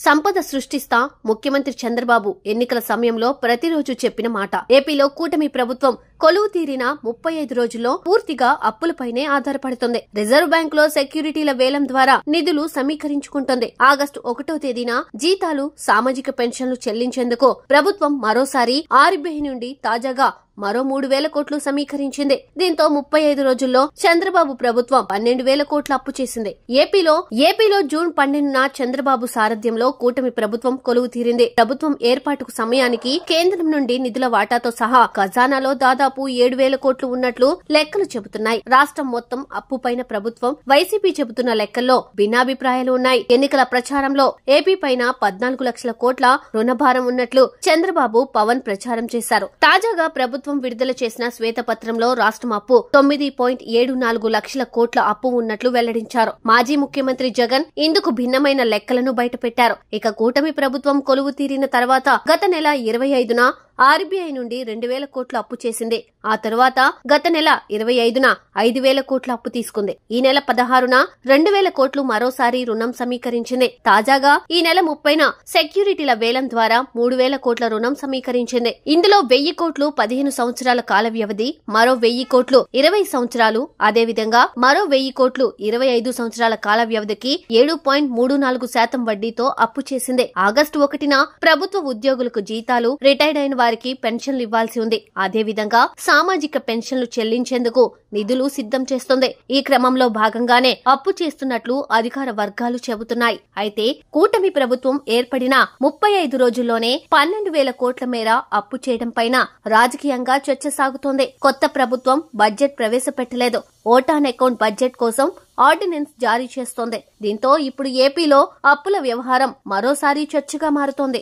సంపద సృష్టిస్తా ముఖ్యమంత్రి చంద్రబాబు ఎన్నికల సమయంలో ప్రతిరోజు చెప్పిన మాట. ఏపీలో కూటమి ప్రభుత్వం కొలువు తీరిన 35 రోజుల్లో పూర్తిగా అప్పులపైనే ఆధారపడుతుంది. రిజర్వ్ బ్యాంక్ లో సెక్యూరిటీల వేలం ద్వారా నిధులు సమీకరించుకుంటుంది. ఆగస్టు 1వ తేదీన జీతాలు, సామాజిక పెన్షన్లు చెల్లించేందుకు ప్రభుత్వం మరోసారి ఆర్బీఐ నుండి తాజాగా మరో 3,000 కోట్లు సమీకరించింది. దీంతో 35 రోజుల్లో చంద్రబాబు ప్రభుత్వం 12,000 కోట్ల అప్పు చేసింది. ఏపీలో జూన్ 12న చంద్రబాబు సారథ్యంలో కూటమి ప్రభుత్వం కొలువు తీరింది. ప్రభుత్వం ఏర్పాటుకు సమయానికి కేంద్రం నుండి నిధుల వాటాతో సహా ఖజానాలో దాదాపు 7,000 కోట్లు ఉన్నట్లు లెక్కలు చెబుతున్నాయి. రాష్ట్రం మొత్తం అప్పుపైన ప్రభుత్వం, వైసీపీ చెబుతున్న లెక్కల్లో భిన్నాభిప్రాయాలు ఉన్నాయి. ఎన్నికల ప్రచారంలో ఏపీ పైన 14 లక్షల కోట్ల రుణభారం ఉన్నట్లు చంద్రబాబు, పవన్ ప్రచారం చేశారు. తాజాగా ప్రభుత్వం విడుదల చేసిన శ్వేతపత్రంలో రాష్ట్రం అప్పు 9.74 లక్షల కోట్ల అప్పు ఉన్నట్లు వెల్లడించారు. మాజీ ముఖ్యమంత్రి జగన్ ఇందుకు భిన్నమైన లెక్కలను బయటపెట్టారు. ఇక కూటమి ప్రభుత్వం కొలువు తీరిన తర్వాత గత నెల 25న ఆర్బీఐ నుండి 2,000 కోట్ల అప్పు చేసింది. ఆ తరువాత గత నెల 25న 5,000 కోట్ల అప్పు తీసుకుంది. ఈ నెల 16న 2,000 కోట్లు మరోసారి రుణం సమీకరించింది. తాజాగా ఈ నెల 30న సెక్యూరిటీల వేలం ద్వారా 3,000 కోట్ల రుణం సమీకరించింది. ఇందులో 1,000 కోట్లు 15 సంవత్సరాల కాల వ్యవధి, మరో 1,000 కోట్లు 20 సంవత్సరాలు, అదేవిధంగా మరో 1,000 కోట్లు 25 సంవత్సరాల కాల వ్యవధికి 7.34% వడ్డీతో అప్పు చేసింది. ఆగస్టు 1న ప్రభుత్వ ఉద్యోగులకు జీతాలు, రిటైర్డ్ అయిన వారికి పెన్షన్లు ఇవ్వాల్సి ఉంది. అదేవిధంగా సామాజిక పెన్షన్లు చెల్లించేందుకు నిధులు సిద్ధం చేస్తుంది. ఈ క్రమంలో భాగంగానే అప్పు చేస్తున్నట్లు అధికార వర్గాలు చెబుతున్నాయి. అయితే కూటమి ప్రభుత్వం ఏర్పడిన 35 రోజుల్లోనే 12,000 కోట్ల మేర అప్పు చేయడం పైన రాజకీయంగా చర్చ సాగుతోంది. కొత్త ప్రభుత్వం బడ్జెట్ ప్రవేశపెట్టలేదు. ఓట్ ఆన్ అకౌంట్ బడ్జెట్ కోసం ఆర్డినెన్స్ జారీ చేస్తోంది. దీంతో ఇప్పుడు ఏపీలో అప్పుల వ్యవహారం మరోసారి చర్చగా మారుతోంది.